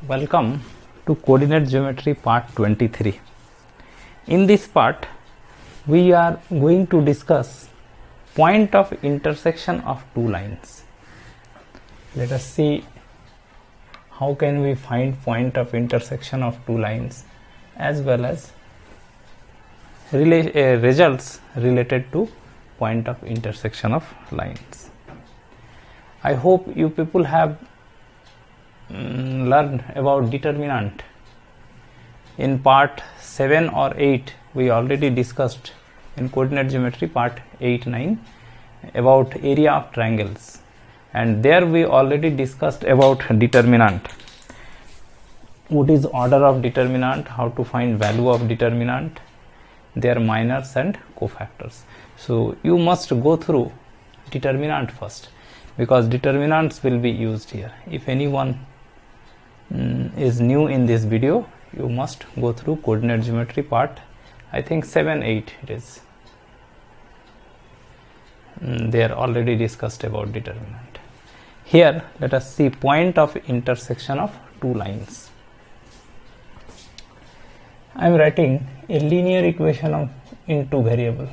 Welcome to Coordinate Geometry Part 23. In this part, we are going to discuss point of intersection of two lines. Let us see how can we find point of intersection of two lines as well as results related to point of intersection of lines. I hope you people have learned about determinant. In part 7 or 8 we already discussed in coordinate geometry part 8 9 about area of triangles, and there we already discussed about determinant, what is order of determinant, how to find value of determinant, their minors and cofactors. So you must go through determinant first, because determinants will be used here. If anyone is new in this video, you must go through coordinate geometry part, I think 7 8 it is. They are already discussed about determinant. Here let us see point of intersection of two lines. I am writing a linear equation of in two variable,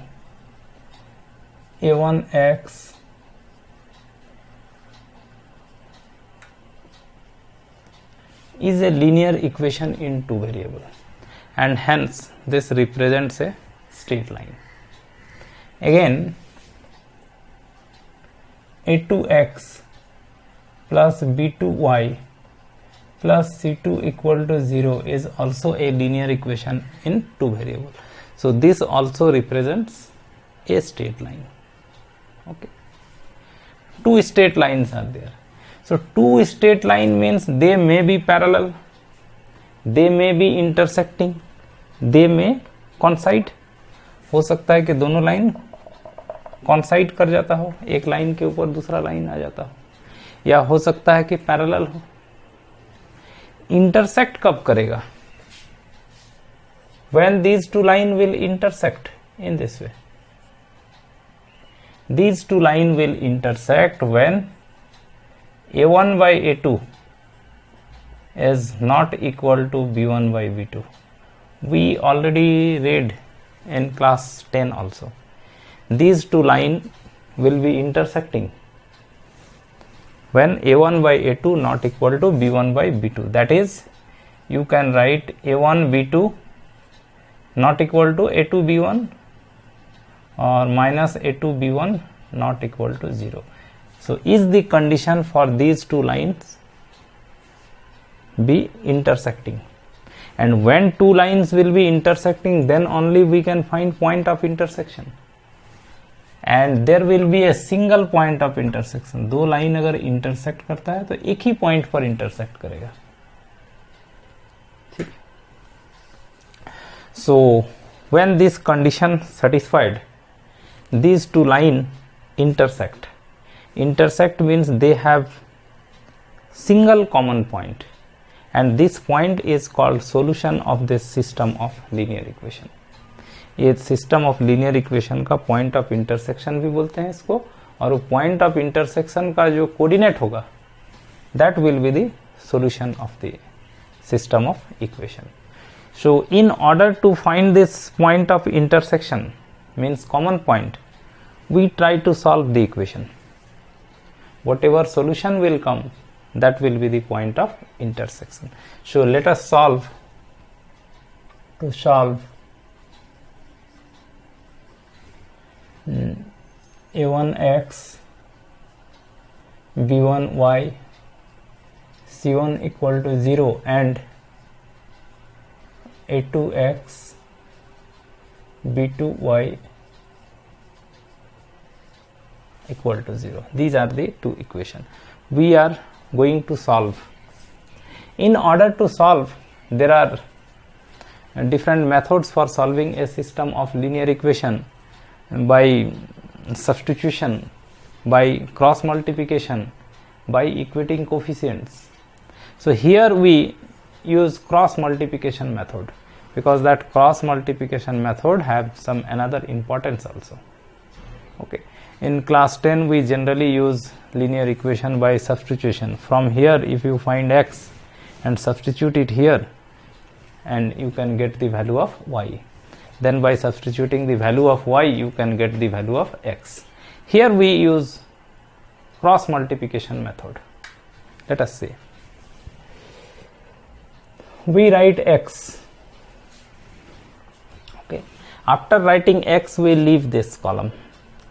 a1x is a linear equation in two variable, and hence this represents a straight line. Again, a2x plus b2y plus c2 equal to 0 is also a linear equation in two variable. So this also represents a straight line. Okay, two straight lines are there. So two straight line means they may be parallel, they may be intersecting, they may coincide. हो सकता है कि दोनों line coincide कर जाता हो, एक line के ऊपर दूसरा लाइन आ जाता हो, या हो सकता है कि पैरेलल हो. इंटरसेक्ट कब करेगा? When these two line will intersect in this way. These two line will intersect when a1 by a2 is not equal to b1 by b2. We already read in class 10 also. These two line will be intersecting when a1 by a2 not equal to b1 by b2. That is, you can write a1 b2 not equal to a2 b1 or minus a2 b1 not equal to 0. So is the condition for these two lines be intersecting, and when two lines will be intersecting, then only we can find point of intersection, and there will be a single point of intersection. दो line अगर intersect करता है तो एक ही point पर intersect करेगा. ठीक. So when this condition satisfied, these two line intersect. Intersect means they have single common point, and this point is called solution of this system of linear equation. ये system of linear equation का point of intersection भी बोलते हैं इसको, और वो point of intersection का जो कोऑर्डिनेट होगा that will be the solution of the system of equation. So in order to find this point of intersection means common point, we try to solve the equation. Whatever solution will come, that will be the point of intersection. So let us solve. To solve a1x b1y c1 equal to 0 and a2x b2y equal to 0. These are the two equations we are going to solve. In order to solve, there are different methods for solving a system of linear equation: by substitution, by cross multiplication, by equating coefficients. So here we use cross multiplication method, because that cross multiplication method have some another importance also. Okay. In class 10 we generally use linear equation by substitution. From here if you find x, and substitute it here, and you can get the value of y. Then by substituting the value of y, you can get the value of x. Here we use cross multiplication method. Let us see. We write x. Okay. After writing x, we leave this column.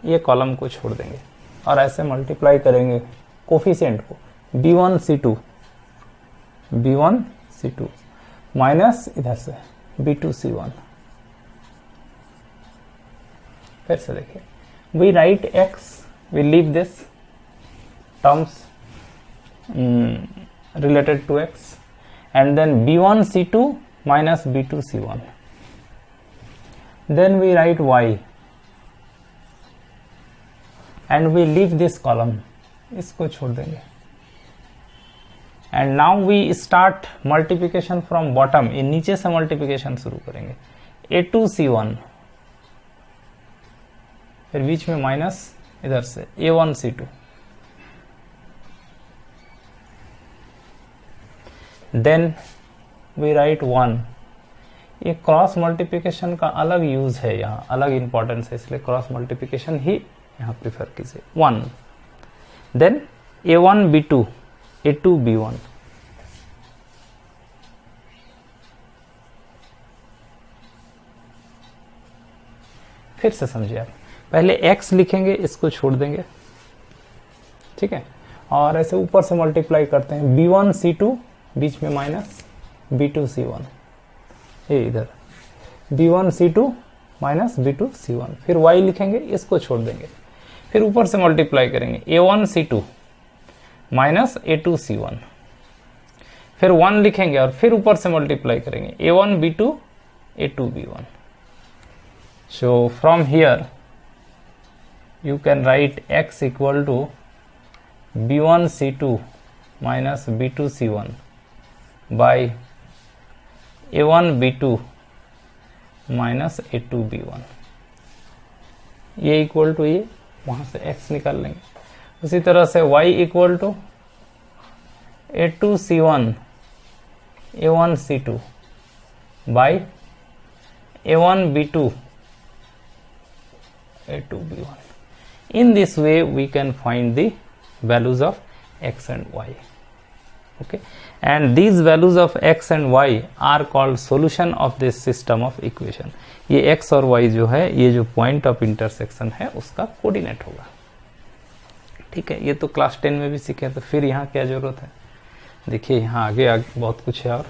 ये column को छोड़ देंगे और ऐसे multiply करेंगे coefficient को b1 c2 minus इधर से b2 c1. फिर से देखिए, we write x, we leave this terms related to x, and then b1 c2 minus b2 c1. Then we write y, and we leave this column, इसको छोड़ देंगे. And now we start multiplication from bottom. ये नीचे से multiplication शुरू करेंगे. a2 c1, फिर बीच में माइनस इधर से a1 c2. Then we write 1. ये क्रॉस मल्टीप्लिकेशन का अलग यूज है, यहाँ अलग इंपॉर्टेंस है, इसलिए क्रॉस मल्टीप्लिकेशन ही यहाँ प्रिफर कीजिए. 1. Then a1 b2 a2 b1. फिर से समझिए, आप पहले x लिखेंगे, इसको छोड़ देंगे, ठीक है, और ऐसे ऊपर से मल्टीप्लाई करते हैं. b1 c2 बीच में माइनस b2 c1, ये इधर b1 c2 minus b2 c1. फिर y लिखेंगे, इसको छोड़ देंगे, फिर ऊपर से मल्टीप्लाई करेंगे a1 c2 minus a2 c1. फिर 1 लिखेंगे और फिर ऊपर से मल्टीप्लाई करेंगे a1 b2 a2 b1. So from here you can write x equal to b1 c2 minus b2 c1 by a1 b2 minus a2 b1. ये equal to ये, वहां से x निकाल लेंगे. उसी तरह से y equal to a2 c1 a1 c2 by a1 b2 a2 b1. In this way we can find the values of x and y. Okay, and these values of x and y are called solution of this system of equation. ये x और y जो है, ये जो point of intersection है उसका coordinate होगा. ठीक है, ये तो क्लास 10 में भी सीखे, तो फिर यहाँ क्या जरूरत है. देखिए यहाँ आगे बहुत कुछ है, और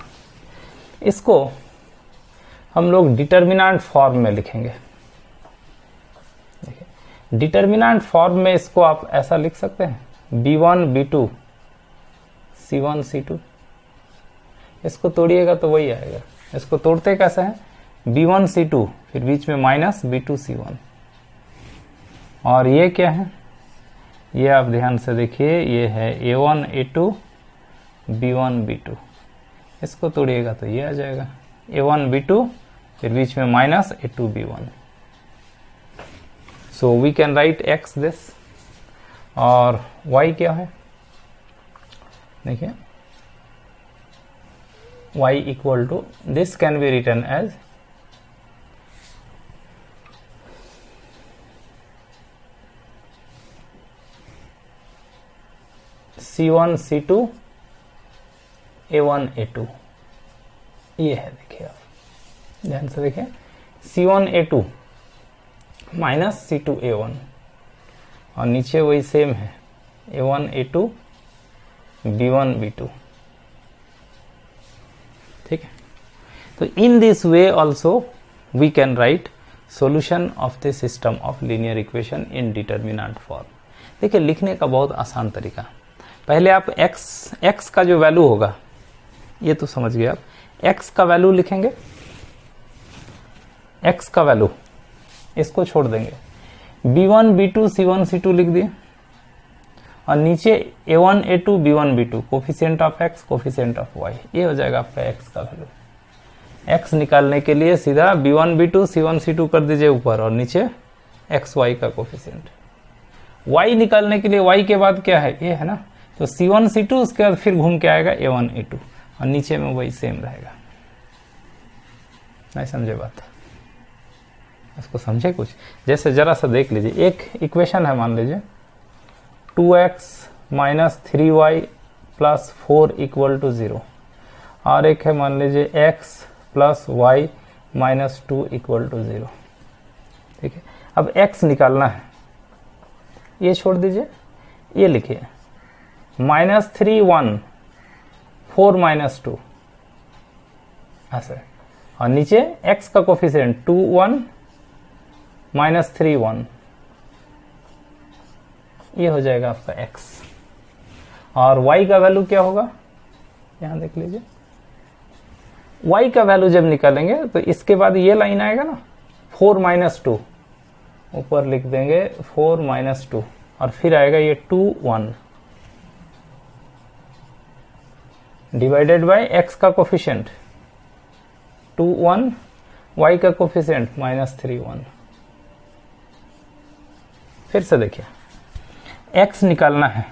इसको हम लोग डिटर्मिनेंट फॉर्म में लिखेंगे. देखिए डिटर्मिनेंट फॉर्म में इसको आप ऐसा लिख सकते हैं b1 b2 c1 c2. इसको तोड़िएगा तो वही आएगा. इसको तोड़ते कैसे हैं, b1 c2 फिर बीच में माइनस b2 c1. और ये क्या है, ये आप ध्यान से देखिए, ये है a1 a2 b1 b2. इसको तोड़िएगा तो ये आ जाएगा a1 b2 फिर बीच में minus a2 b1. So we can write x this, और y क्या है, देखिए y equal to this can be written as c1 c2 a1 a2. ये है, देखिए आप ध्यान से देखिए, c1 a2 minus c2 a1, और नीचे वही सेम है a1 a2 b1 b2. ठीक है, तो in this way also we can write solution of the system of linear equation in determinant form. देखिए लिखने का बहुत आसान तरीका, पहले आप x का जो वैल्यू होगा, ये तो समझ गए आप, x का वैल्यू लिखेंगे, x का वैल्यू इसको छोड़ देंगे, b1 b2 c1 c2 लिख दिए, और नीचे a1 a2 b1 b2 coefficient of x coefficient of y. ये हो जाएगा आपका x का वैल्यू. x निकालने के लिए सीधा b1 b2 c1 c2 कर दीजिए ऊपर, और नीचे x y का कोफिशिएंट. y निकालने के लिए y के बाद क्या है, ये है ना, तो c1 c2, उसके बाद फिर घूम के आएगा a1 a2, और नीचे में वही सेम रहेगा। नहीं समझे बात? इसको समझे कुछ? जैसे जरा सा देख लीजिए, एक इक्वेशन है, मान लीजिए 2x minus 3y plus 4 equal to 0, और एक है मान लीजिए x plus y minus 2 equal to 0। ठीक है, अब x निकालना है, ये छोड़ दीजिए, ये लिखिए -3 1 4 माइनस 2 ऐसे, और नीचे x का कोफिशिएंट 2 1 माइनस 3 1, ये हो जाएगा आपका x। और y का वैल्यू क्या होगा, यहां देख लीजिए, y का वैल्यू जब निकालेंगे तो इसके बाद ये लाइन आएगा ना 4 माइनस 2, ऊपर लिख देंगे 4 माइनस 2, और फिर आएगा ये 2 1 डिवाइडेड बाय x का कोफिशिएंट 2 1, y का कोफिशिएंट -3 1। फिर से देखिए, x निकालना है,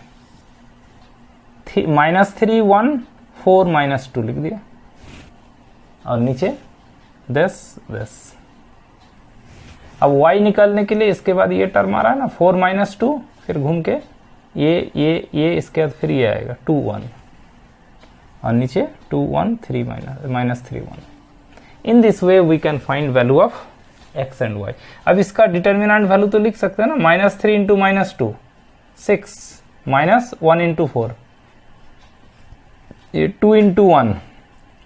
-3 1 4 माइनस 2 लिख दिया, और नीचे 10। अब y निकालने के लिए इसके बाद ये टर्म आ रहा है ना 4 माइनस 2, फिर घूम के ये इसके बाद फिर ये आएगा 2 1, और नीचे 2 1 3 minus 3 1। In this way we can find value of x and y। अब इसका डिटर्मिनेंट वैल्यू तो लिख सकते हैं ना, -3 इंटू -2 6 माइनस 1 इंटू 4, ये 2 into 1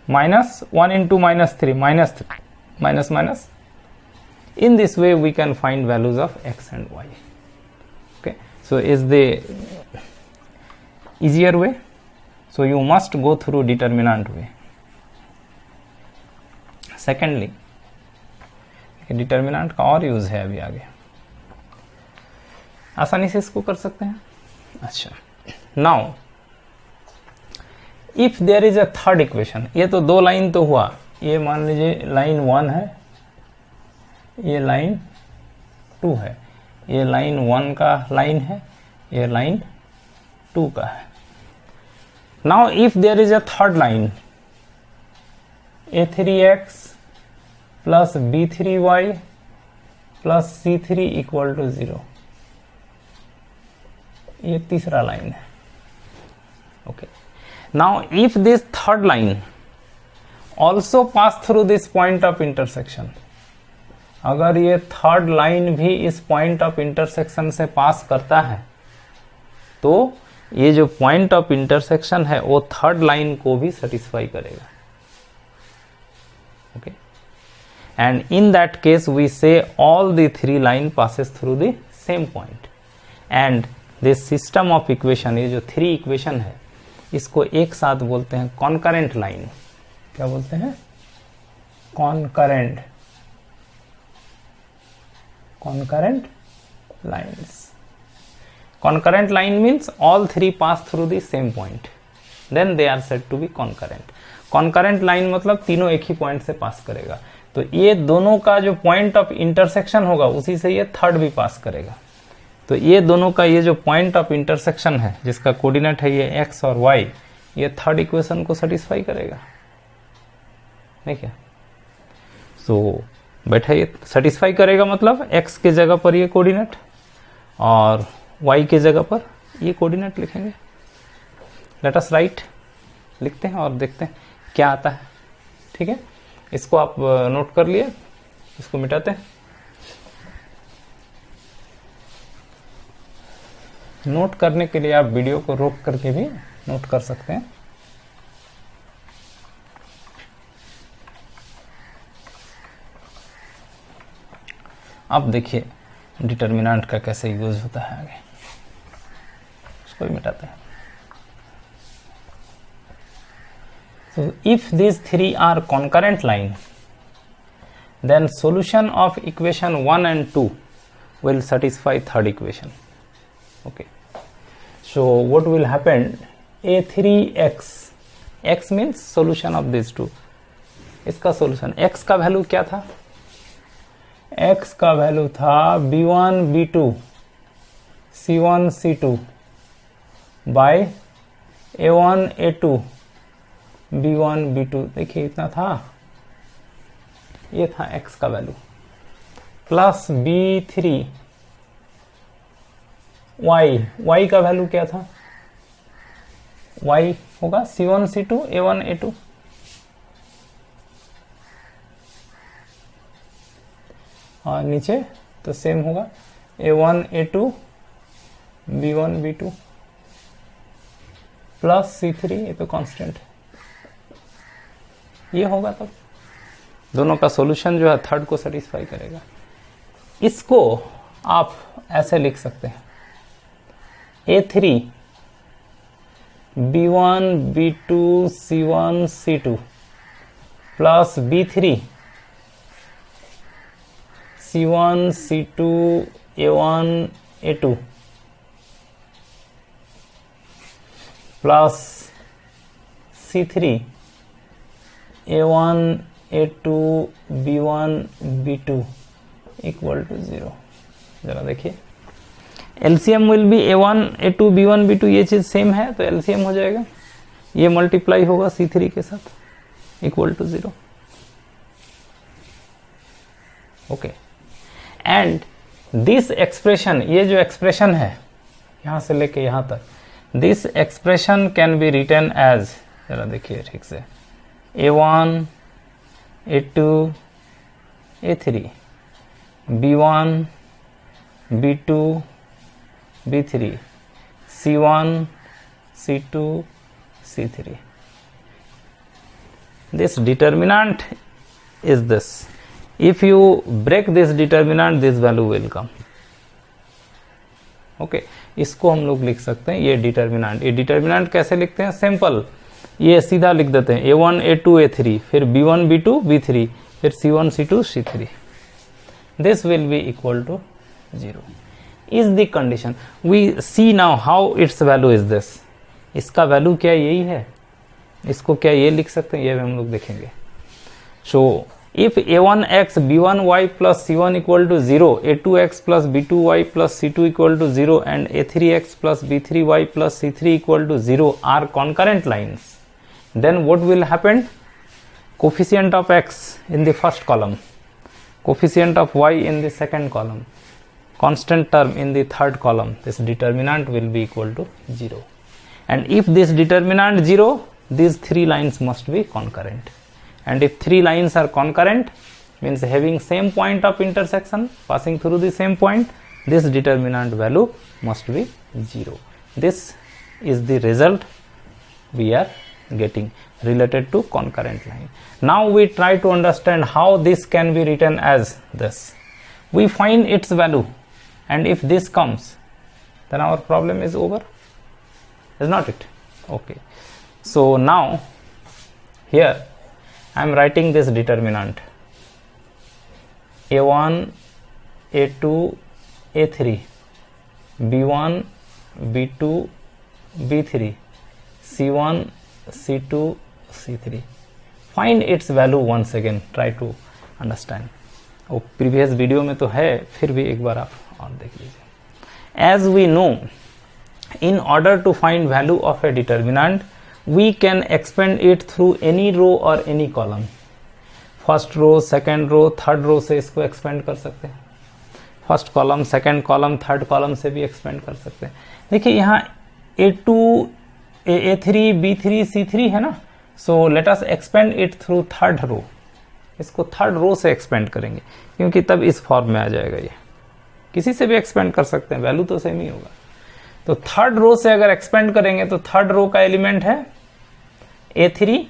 minus 1 into -3 minus. In this way we can find values of x and y. Okay, so is the easier way, so you must go through determinant way. Secondly, determinant का और use है, अभी आगे आसानी से इसको कर सकते हैं। अच्छा, now if there is a third equation, ये तो दो लाइन तो हुआ, ये मान लीजिए लाइन 1 है, ये लाइन 2 है, ये लाइन 1 का लाइन है, ये लाइन 2 का है। Now if there is a third line a3x plus b3y plus c3 equal to 0, ये तीसरा लाइन है। Okay, now if this third line also pass through this point of intersection, अगर ये थर्ड लाइन भी इस पॉइंट ऑफ इंटरसेक्शन से पास करता है, तो ये जो पॉइंट ऑफ इंटरसेक्शन है वो थर्ड लाइन को भी सेटिस्फाई करेगा। Okay, and in that case we say all the three line passes through the same point, and this system of equation, ये जो थ्री इक्वेशन है, इसको एक साथ बोलते हैं कॉन्करेंट लाइन। क्या बोलते हैं? Concurrent lines. Concurrent line means all three pass through the same point, then they are said to be concurrent. Concurrent line मतलब तीनों एक ही पॉइंट से पास करेगा, तो ये दोनों का जो पॉइंट ऑफ इंटरसेक्शन होगा उसी से ये थर्ड भी पास करेगा। तो ये दोनों का ये जो पॉइंट ऑफ इंटरसेक्शन है, जिसका कोऑर्डिनेट है ये x और y, ये थर्ड इक्वेशन को सेटिस्फाई करेगा, ठीक है। सो बैठा, ये सेटिस्फाई करेगा मतलब x के जगह पर ये कोऑर्डिनेट और y के जगह पर ये कोऑर्डिनेट लिखेंगे। लेट अस राइट, लिखते हैं और देखते हैं क्या आता है। ठीक है, इसको आप नोट कर लिए, इसको मिटाते हैं। नोट करने के लिए आप वीडियो को रोक करके भी नोट कर सकते हैं। अब देखिए डिटर्मिनेंट का कैसे यूज होता है आगे, इसको भी मिटाते हैं। So if these three are concurrent line, then solution of equation 1 and 2 will satisfy third equation. Okay, so what will happen? a3x, x means solution of these two, इसका solution, x का value क्या था? x का value था b1 b2 c1 c2 by a1 a2 B1 B2, देखिए इतना था, ये था x का वैल्यू, प्लस B3 y का वैल्यू क्या था, y होगा C1 C2 A1 A2, और नीचे तो सेम होगा A1 A2 B1 B2 plus C3, ये तो कांस्टेंट है, ये होगा। तब दोनों का सॉल्यूशन जो है थर्ड को सेटिस्फाई करेगा। इसको आप ऐसे लिख सकते हैं, A3 B1 B2 C1 C2 plus B3 C1 C2 A1 A2 plus C3 A1 A2 B1 B2 equal to 0। जरा देखिए, LCM will be A1 A2 B1 B2, ये चीज सेम है तो एलसीएम हो जाएगा, ये मल्टीप्लाई होगा C3 के साथ equal to 0। Okay, and this expression, ये जो एक्सप्रेशन है यहां से लेके यहां तक, this expression can be written as, जरा देखिए ठीक से, A1 A2 A3 B1 B2 B3 C1 C2 C3. This determinant is this. If you break this determinant, this value will come. Okay, इसको हम लोग लिख सकते हैं, ये डिटर्मिनेंट। ये डिटर्मिनेंट कैसे लिखते हैं? सिंपल, ये सीधा लिख देते हैं A1 A2 A3, फिर B1 B2 B3, फिर C1 C2 C3. This will be equal to 0. Is the condition. We see now how its value is this. इसका वैल्यू क्या यही है, इसको क्या ये लिख सकते हैं, ये भी हम लोग देखेंगे। So if A1x B1y plus C1 equal to 0, A2x plus B2y plus C2 equal to 0 and A3x plus B3y plus C3 equal to 0 are concurrent lines, then what will happen? Coefficient of x in the first column, coefficient of y in the second column, constant term in the third column, this determinant will be equal to 0. And if this determinant 0, these three lines must be concurrent. And if three lines are concurrent, means having same point of intersection, passing through the same point, this determinant value must be 0. This is the result we are getting related to concurrent line. Now we try to understand how this can be written as this. We find its value, and if this comes, then our problem is over, is not it? Okay, so now here I am writing this determinant A1 A2 A3 B1 B2 B3 C1 C2 C3. Find its value once again, try to understand. वो previous video में तो है, फिर भी एक बार आप और देख लीजिए। As we know, in order to find value of a determinant, we can expand it through any row or any column. First row, second row, third row से इसको एक्सपेंड कर सकते हैं, first column, second column, third column से भी expand कर सकते हैं। देखिए यहाँ A2 A3 B3 C3 है ना, so let us expand it through third row. इसको थर्ड रो से एक्सपेंड करेंगे क्योंकि तब इस फॉर्म में आ जाएगा। ये किसी से भी एक्सपेंड कर सकते हैं, वैल्यू तो सेम ही होगा। तो थर्ड रो से अगर एक्सपेंड करेंगे तो थर्ड रो का एलिमेंट है A3,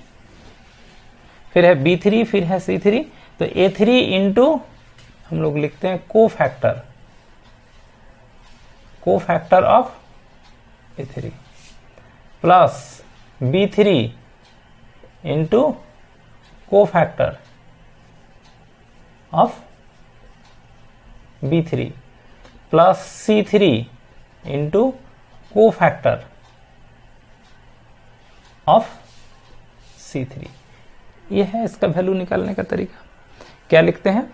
फिर है B3, फिर है C3। तो A3 इंटू हम लोग लिखते हैं cofactor of A3 plus B3 into cofactor of B3 plus C3 into cofactor of C3। ये है इसका वैल्यू निकालने का तरीका। क्या लिखते हैं?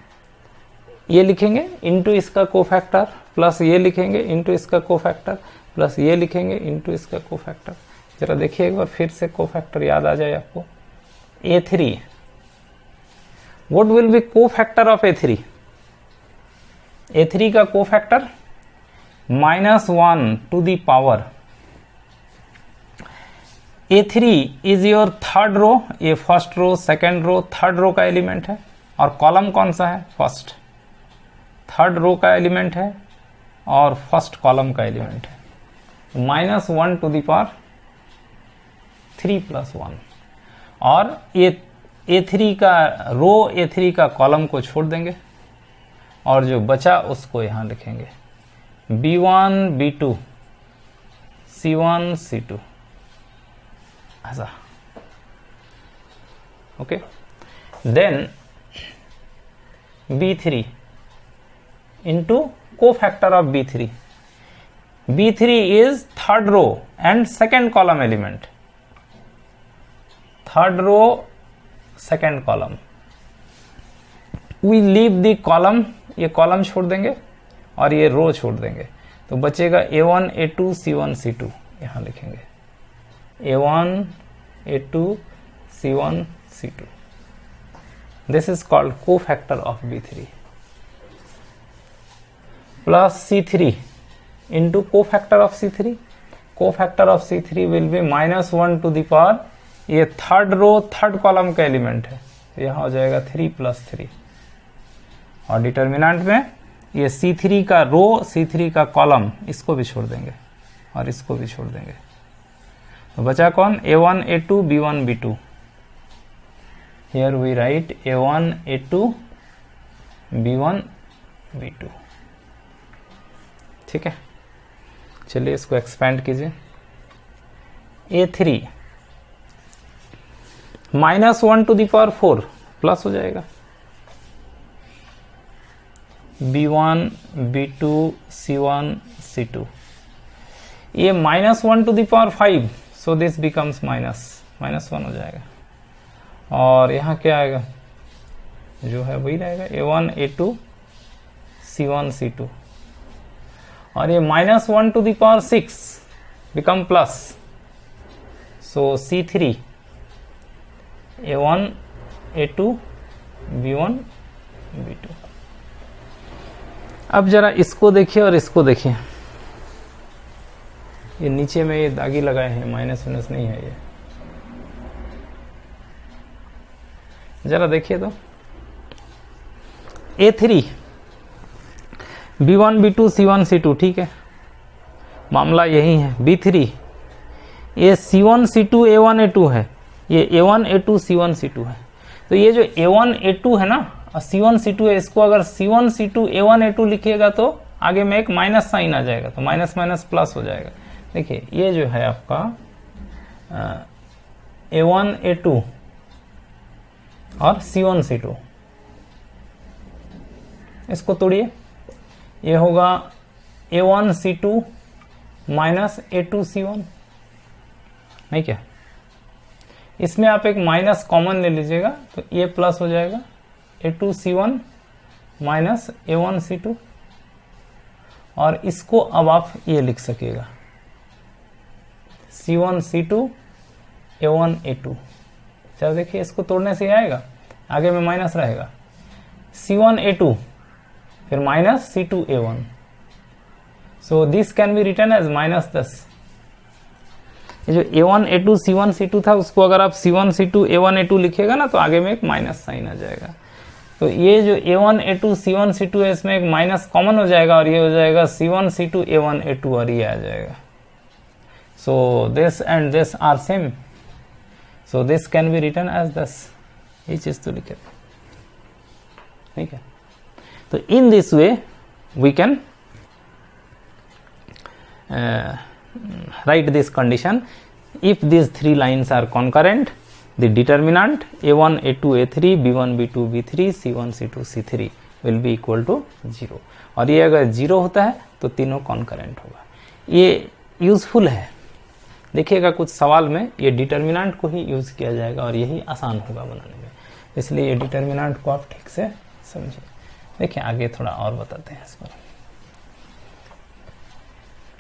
ये लिखेंगे इंटू इसका कोफैक्टर, प्लस ये लिखेंगे इंटू इसका कोफैक्टर, प्लस ये लिखेंगे इंटू इसका कोफैक्टर। जरा देखिए एक बार फिर से कोफैक्टर याद आ जाए आपको। A3, what will be cofactor of A3? A3 का cofactor -1 to the power A3 is your third row, ये first row, second row, third row का एलिमेंट है, और कॉलम कौन सा है? फर्स्ट। थर्ड रो का एलिमेंट है और फर्स्ट कॉलम का एलिमेंट है। -1 to the power 3 + 1, और ये A3 का रो, A3 का कॉलम को छोड़ देंगे और जो बचा उसको यहां लिखेंगे B1 B2 C1 C2 ऐसा। Okay, then B3 into cofactor of B3. B3 is third row and second column element. Third row, second column. We leave the column, ये कॉलम छोड़ देंगे और ये रो छोड़ देंगे, तो बचेगा A1 A2 C1 C2, यहां लिखेंगे A1 A2 C1 C2. This is called cofactor of B3. Plus C3 into cofactor of C3. Cofactor of C3 will be -1 to the power, ये थर्ड रो थर्ड कॉलम का element है, तो यहां हो जाएगा 3 + 3, और डिटर्मिनेंट में ये C3 का रो, C3 का कॉलम, इसको भी छोड़ देंगे और इसको भी छोड़ देंगे, तो बचा कौन? A1 A2 B1 B2. Here we write A1 A2 B1 B2. ठीक है, चलिए इसको एक्सपेंड कीजिए। A3 -1 to the power 4 plus हो जाएगा B1 B2 C1 C2, ये -1 to the power 5, so this becomes -1 हो जाएगा, और यहाँ क्या आएगा? जो है वही रहेगा A1 A2 C1 C2, और ये -1 to the power 6 become plus, so C3 A1 A2 B1 B2। अब जरा इसको देखिए और इसको देखिए, ये नीचे में ये दागी लगाए हैं, माइनस नहीं है, ये जरा देखिए तो A3 B1 B2 C1 C2, ठीक है, मामला यही है। B3 ये C1 C2 A1 A2 है, ये A1 A2 C1 C2 है, तो ये जो A1 A2 है ना और C1 C2 है, इसको अगर C1 C2 A1 A2 लिखिएगा तो आगे में एक माइनस साइन आ जाएगा, तो माइनस प्लस हो जाएगा। देखिए ये जो है आपका A1 A2 और C1 C2, इसको तोड़िए, ये होगा A1 C2 minus A2 C1, नहीं क्या? इसमें आप एक माइनस कॉमन ले लीजिएगा, तो ये प्लस हो जाएगा A2 C1 minus A1 C2, और इसको अब आप ये लिख सकेगा C1 C2 A1 A2। चलो देखिए, इसको तोड़ने से आएगा, आगे में माइनस रहेगा, C1 A2 फिर minus C2 A1, so this can be written as -10। ये जो A1 A2 C1 C2 था, उसको अगर आप C1 C2 A1 A2 लिखिएगा ना, तो आगे में एक माइनस साइन आ जाएगा, तो ये जो A1 A2 C1 C2 है, इसमें एक माइनस कॉमन हो जाएगा, और ये हो जाएगा C1 C2 A1 A2, और ये आ जाएगा। So this and this are same, so this can be written as 10, ये चीज तो लिखे, ठीक है। तो in this way we can write this condition: if these three lines are concurrent, the determinant A1 A2 A3 B1 B2 B3 C1 C2 C3 will be equal to 0, और ये अगर 0 होता है तो तीनों concurrent होगा। ये यूजफुल है, देखिएगा कुछ सवाल में ये डिटर्मिनेंट को ही यूज किया जाएगा, और यही आसान होगा बनाने में, इसलिए ये डिटर्मिनेंट को आप ठीक से समझिए। देखिए आगे थोड़ा और बताते हैं इस पर।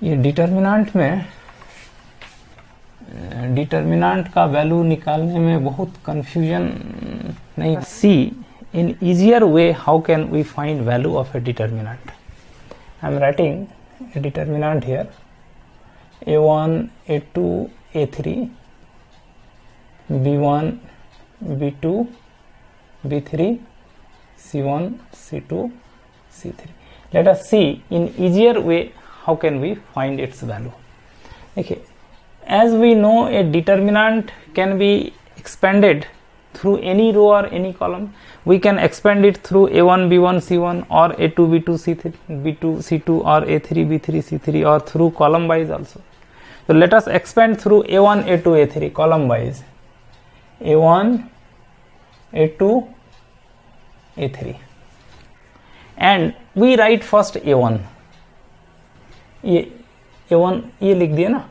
ये डिटर्मिनेंट में डिटर्मिनेंट का वैल्यू निकालने में बहुत कंफ्यूजन नहीं। See in easier way how can we find value of a determinant. I am writing a determinant here a1 a2 a3 b1 b2 b3 c1 c2 c3। let us see in easier way how can we find its value। देखिए, as we know a determinant can be expanded through any row or any column। we can expand it through a1 b1 c1 or a2 b2 c3 b2 c2 or a3 b3 c3 or through column wise also। so let us expand through a1 a2 a3 column wise, a1 a2 a3 and we write first a1। ये a1 ये लिख दिया ना।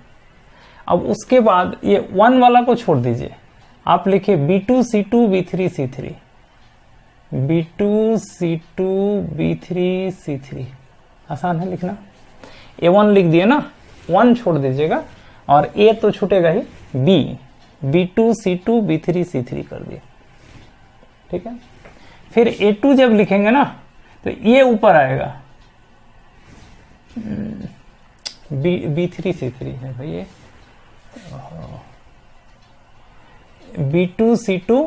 अब उसके बाद ये 1 वाला को छोड़ दीजिए, आप लिखिए b2 c2 b3 c3 b2 c2 b3 c3। आसान है लिखना। a1 लिख दिए ना, 1 छोड़ दीजिएगा और a तो छूटेगा ही, b2 c2 b3 c3 कर दिए। ठीक है, फिर a2 जब लिखेंगे ना तो ये ऊपर आएगा, b3 c3 है भाई ये, b2 c2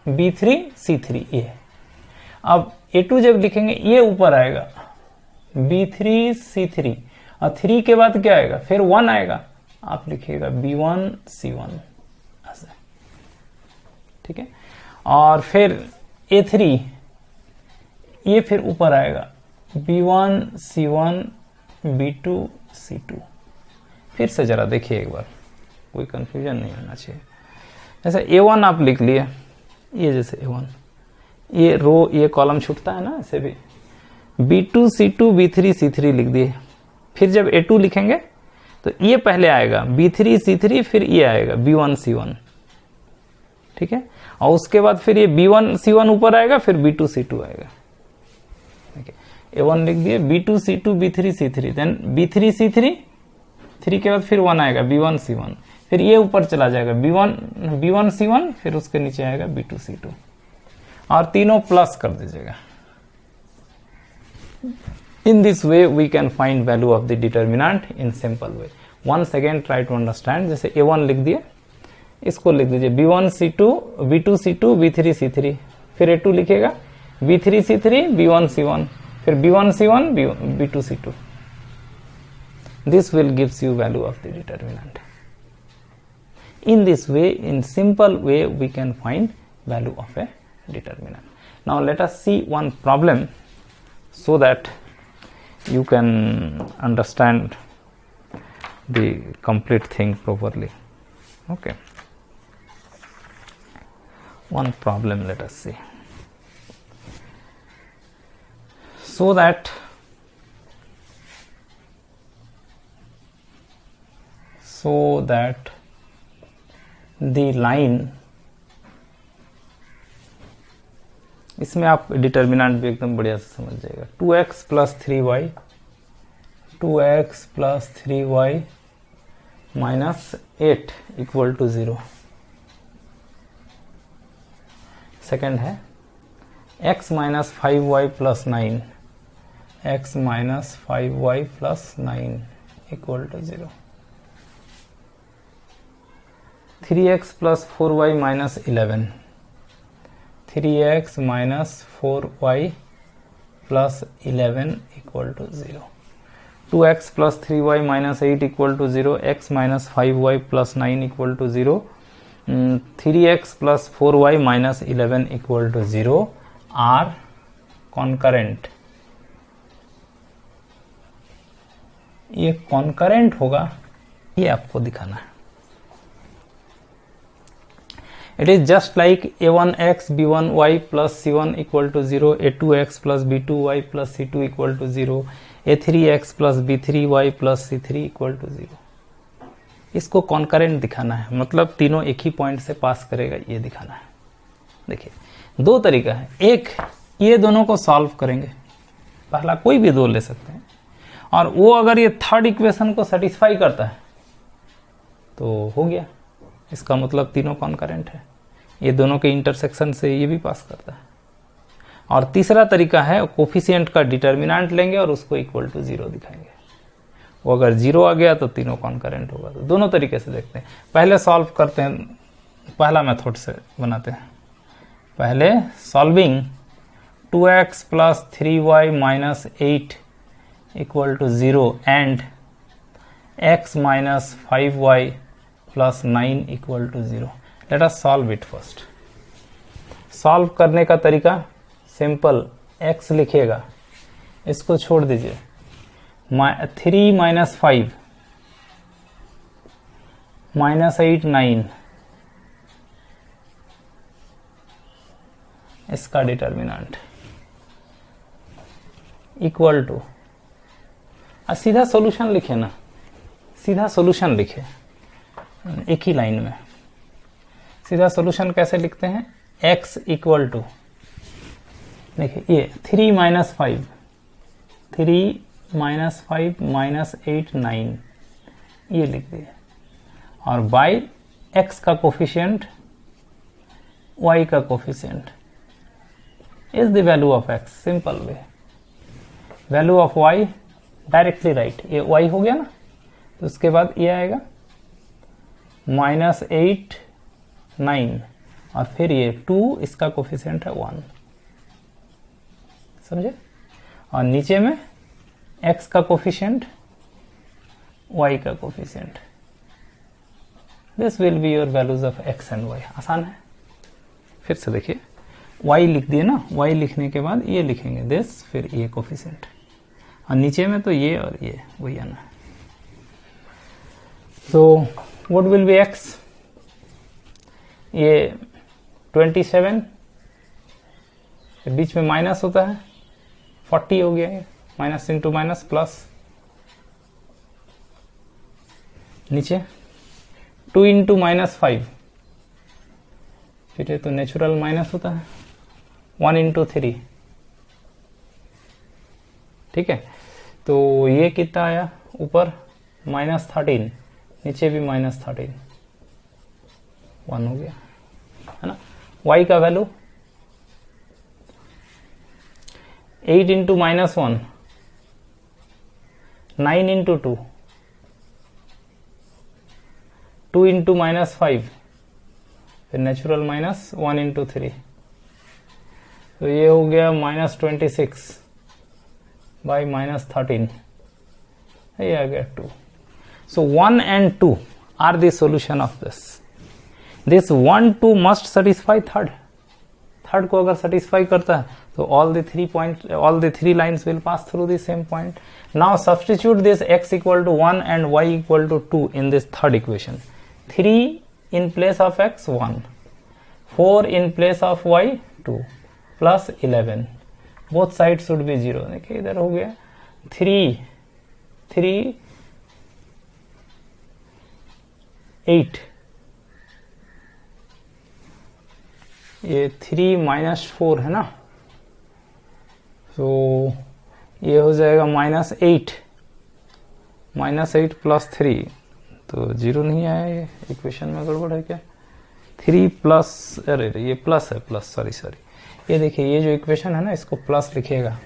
b3 c3 ये। अब a2 जब लिखेंगे ये ऊपर आएगा b3 c3 और 3 के बाद क्या आएगा, फिर 1 आएगा, आप लिखिएगा b1 c1 ऐसे। ठीक है, और फिर a3 ये फिर ऊपर आएगा b1 c1 b2 c2। फिर से जरा देखिए एक बार, कोई कंफ्यूजन नहीं होना चाहिए। जैसे a1 आप लिख लिए, ये जैसे a1 ये रो ये कॉलम छूटता है ना, ऐसे भी b2 c2 b3 c3 लिख दिए। फिर जब a2 लिखेंगे तो ये पहले आएगा b3 c3, फिर ये आएगा b1 c1। ठीक है, और उसके बाद फिर ये b1 c1 ऊपर आएगा, फिर b2 c2 आएगा। a1 लिख दिए, b2 c2 b3 c3, then b3 c3, 3 के बाद फिर 1 आएगा b1 c1, फिर ये ऊपर चला जाएगा b1 c1, फिर उसके नीचे आएगा b2 c2 और तीनों प्लस कर दीजिएगा। In this way we can find value of the determinant in simple way. Once again try to understand. जैसे a1 लिख दिए, इसको लिख दीजिए b1 c2 b2 c2 b3 c3, फिर a2 लिखेगा b3 c3 b1 c1, फिर b1 c1 b2 c2। this will gives you value of the determinant। in this way, in simple way, we can find value of a determinant। now let us see one problem so that you can understand the complete thing properly। okay, one problem let us see, so that the line, इसमें आप determinant भी एकदम बढ़िया से समझ जाएगा। 2x plus 3y, 2x plus 3y minus 8 equal to 0। Second है x minus 5y plus 9, x minus 5y plus 9 equal to 0। 3x plus 4y minus 11, 3x minus 4y plus 11 equal to 0। 2x plus 3y minus 8 equal to 0, x minus 5y plus 9 equal to 0, 3x plus 4y minus 11 equal to 0 are concurrent. ये concurrent होगा, ये आपको दिखाना है। It is just like a1x b1y plus c1 equal to 0, a2x plus b2y plus c2 equal to 0, a3x plus b3y plus c3 equal to 0। इसको concurrent दिखाना है, मतलब तीनों एक ही पॉइंट से पास करेगा, ये दिखाना है। देखिए दो तरीका है, एक ये दोनों को सॉल्व करेंगे, पहला कोई भी दो ले सकते हैं, और वो अगर ये थर्ड इक्वेशन को सेटिस्फाई करता है तो हो गया, इसका मतलब तीनों कॉन्करेंट है, ये दोनों के इंटरसेक्शन से ये भी पास करता है। और तीसरा तरीका है कोफिशिएंट का डिटर्मिनेंट लेंगे और उसको इक्वल टू 0 दिखाएंगे, वो अगर 0 आ गया तो तीनों कॉन्करेंट होगा। तो दोनों तरीके से देखते हैं, पहले सॉल्व करते हैं, पहला मेथड से बनाते हैं। पहले solving 2x plus 3y minus 8 equal to 0 and x minus 5y plus 9 equal to 0। Let us solve it first. Solve करने का तरीका सिंपल, x लिखिएगा, इसको छोड़ दीजिए, 3 माइनस 5 माइनस 8 9, इसका डिटर्मिनेंट इक्वल टू, सीधा सॉल्यूशन लिखे ना, सीधा सॉल्यूशन लिखे एक ही लाइन में। सीधा सॉल्यूशन कैसे लिखते हैं, x इक्वल टू, देखिए ये 3 माइनस 5 माइनस 8 9, ये लिख दिए, और बाई x का कोफिशिएंट y का coefficient is the value of x। Simple way, value of y directly right, ये y हो गया ना, तो उसके बाद ये आएगा माइनस 8 9 और फिर ये 2, इसका कोफिशिएंट है 1, समझे, और नीचे में x का कोफिशिएंट y का coefficient. This will be your values of x and y। आसान है, फिर से देखिए, y लिख दिए ना, y लिखने के बाद ये लिखेंगे दिस, फिर ये कोफिशिएंट, और नीचे में तो ये और ये वही आना है। तो व्हाट विल बी x, ये 27, बीच में माइनस होता है, 40 हो गया, ये माइनस इंटू माइनस प्लस, नीचे 2 इंटू माइनस 5, फिर ये तो नेचुरल माइनस होता है, 1 इंटू 3, ठीक है। तो ये कितना आया, ऊपर माइनस 13, नीचे भी माइनस 13, 1 हो गया, है ना। y का value 8 into minus 1, 9 into 2, 2 into minus 5, फिर नेचुरल माइनस 1 इंटू 3, तो ये हो गया माइनस 26 बाई माइनस 13, ये आ गया 2। सो 1 and 2 are the solution of this. This 1 2 must satisfy third. Third को अगर satisfy करता है तो all the three lines will pass through the same point. Now substitute this x equal to 1 and y equal to 2 in this third equation. 3 in place of x 1, 4 in place of y 2, plus 11. Both sides should be 0. देखिए इधर हो गया 3 8, ये 3 minus 4 है ना, तो ये हो जाएगा -8 प्लस 3, तो 0 नहीं आया, ये इक्वेशन में गड़बड़ है क्या। 3 प्लस, अरे ये प्लस है, प्लस, सॉरी, ये देखिए ये जो इक्वेशन है ना, इसको प्लस लिखिएगा,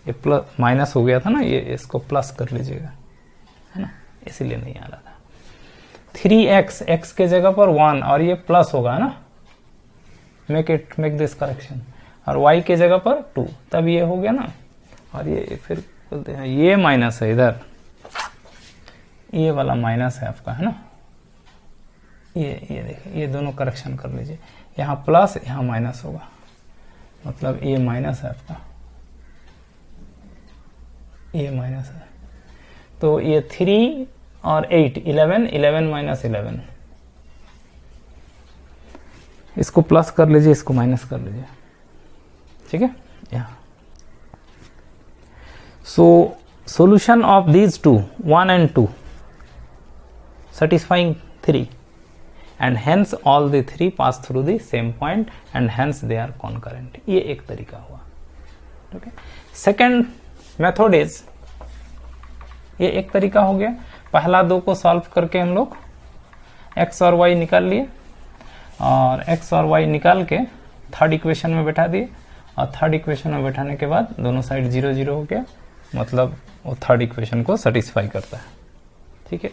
ये प्लस माइनस हो गया था ना, ये इसको प्लस कर लीजिएगा, है ना, इसीलिए नहीं आ रहा था। 3x, x के जगह पर 1 और ये प्लस होगा ना, मेक दिस करेक्शन, और y के जगह पर 2, तब ये हो गया ना, और ये फिर बोलते हैं ये माइनस है, इधर ये वाला माइनस है आपका, है ना, ये देखिए, ये दोनों करेक्शन कर लीजिए, यहाँ प्लस यहाँ माइनस होगा, मतलब ये माइनस है आपका, ये माइनस है, तो ये 3 और 8 11 माइनस 11, इसको प्लस कर लीजिए, इसको माइनस कर लीजिए, ठीक है। यहाँ सो solution of these two 1 and 2 satisfying 3 and hence all the three pass through the same point and hence they are concurrent. ये एक तरीका हुआ, okay. Second method is, ये एक तरीका हो गया, पहला दो को सॉल्व करके हम लोग x और y निकाल लिए और x और y निकाल के थर्ड इक्वेशन में बैठा दिए और थर्ड इक्वेशन में बैठाने के बाद दोनों साइड 0 0 हो गया, मतलब वो थर्ड इक्वेशन को सेटिस्फाई करता है। ठीक है,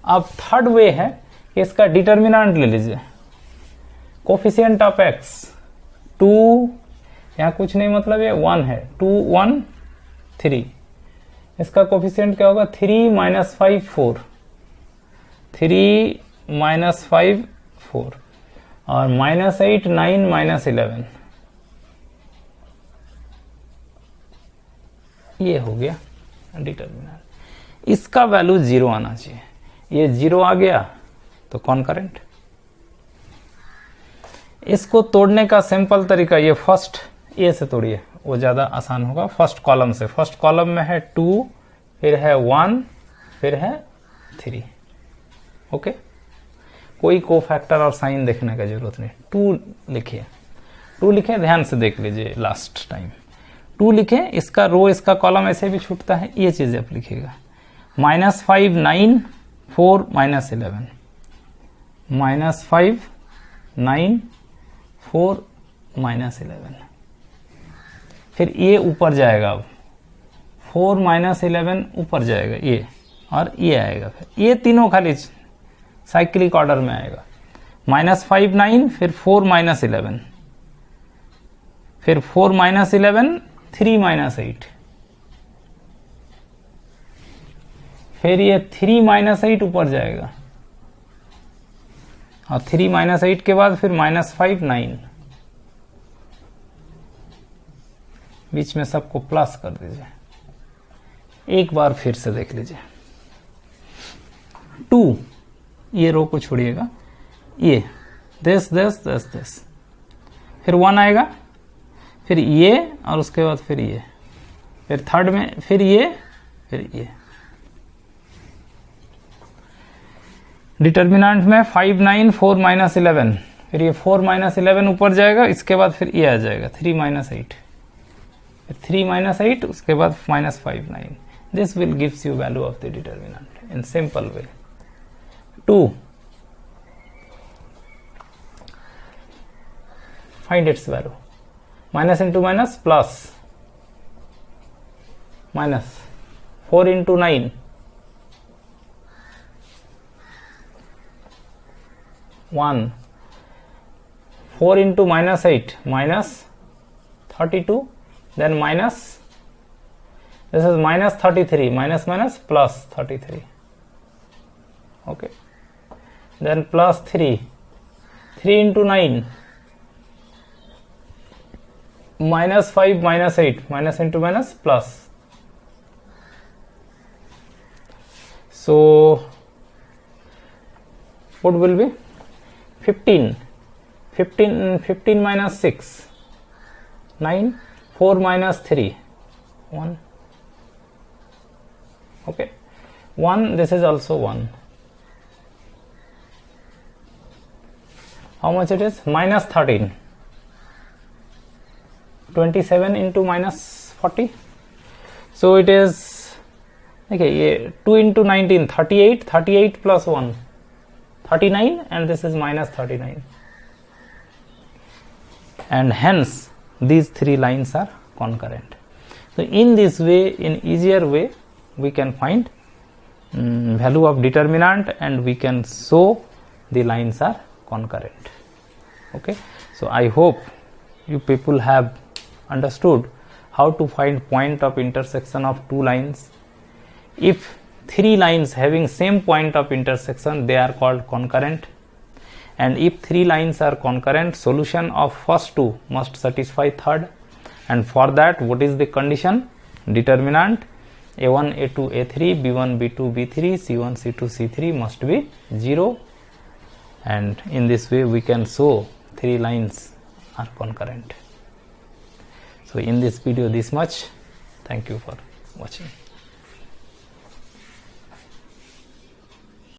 अब थर्ड वे है कि इसका डिटर्मिनेंट ले लीजिए, कोफिशिएंट ऑफ x 2, यहाँ कुछ नहीं मतलब ये 1 है, 2 1 3, इसका कोफिशिएंट क्या होगा 3 - 5 4, 3 - 5 4 और -8 9 -11, ये हो गया डिटर्मिनेंट। इसका वैल्यू 0 आना चाहिए, ये 0 आ गया तो कॉन्करेंट। इसको तोड़ने का सिंपल तरीका, ये फर्स्ट ए से तोड़िए, वो ज्यादा आसान होगा। फर्स्ट कॉलम से, फर्स्ट कॉलम में है 2, फिर है 1, फिर है 3। ओके, कोई कोफैक्टर और साइन देखने का जरूरत नहीं। 2 लिखिए, 2 लिखे, ध्यान से देख लीजिए लास्ट टाइम। 2 लिखे, इसका रो इसका कॉलम ऐसे भी छूटता है, ये चीज आप लिखिएगा। -5 9 4 -11, -5 9 4 -11, फिर ये ऊपर जाएगा, अब 4 -11 ऊपर जाएगा ये, और ये आएगा, फिर ये तीनों खाली साइक्लिक ऑर्डर में आएगा। -5 9, फिर 4 -11, फिर 4 -11 3 -8, फिर ये 3 -8 ऊपर जाएगा और 3 -8 के बाद फिर -5 9, बीच में सबको प्लस कर दीजिए। एक बार फिर से देख लीजिए, 2, ये रो को छोड़िएगा, ये दिस, फिर 1 आएगा, फिर ये, और उसके बाद फिर ये, फिर थर्ड में फिर ये, फिर ये। डिटर्मिनेंट में 5 9 4 -11, फिर ये 4 -11 ऊपर जाएगा, इसके बाद फिर ये आ जाएगा 3 -8, फिर 3 -8, उसके बाद -5 9। This will gives you value of the determinant in simple way. 2, find its value, minus into minus plus, minus 4 into 9, 1, 4 into -8, -32, then minus, this is -33, minus plus 33, okay, then plus 3, 3 into 9, -5 -8, minus into minus plus. So what will be 15 minus 6, 9, 4 minus 3, 1, okay, 1, this is also 1. How much it is? -13, 27 into -40, so it is, okay, ये 2 into 19, 38, 38 plus 1, 39, and this is -39, and hence these 3 lines are concurrent. So in this way, in easier way, we can find value of determinant, and we can show the lines are concurrent. Okay, so I hope you people have understood how to find point of intersection of 2 lines. If 3 lines having same point of intersection, they are called concurrent, and if 3 lines are concurrent, solution of first 2 must satisfy third, and for that, what is the condition? Determinant a1 a2 a3 b1 b2 b3 c1 c2 c3 must be 0, and in this way we can show 3 lines are concurrent. So in this video this much. Thank you for watching.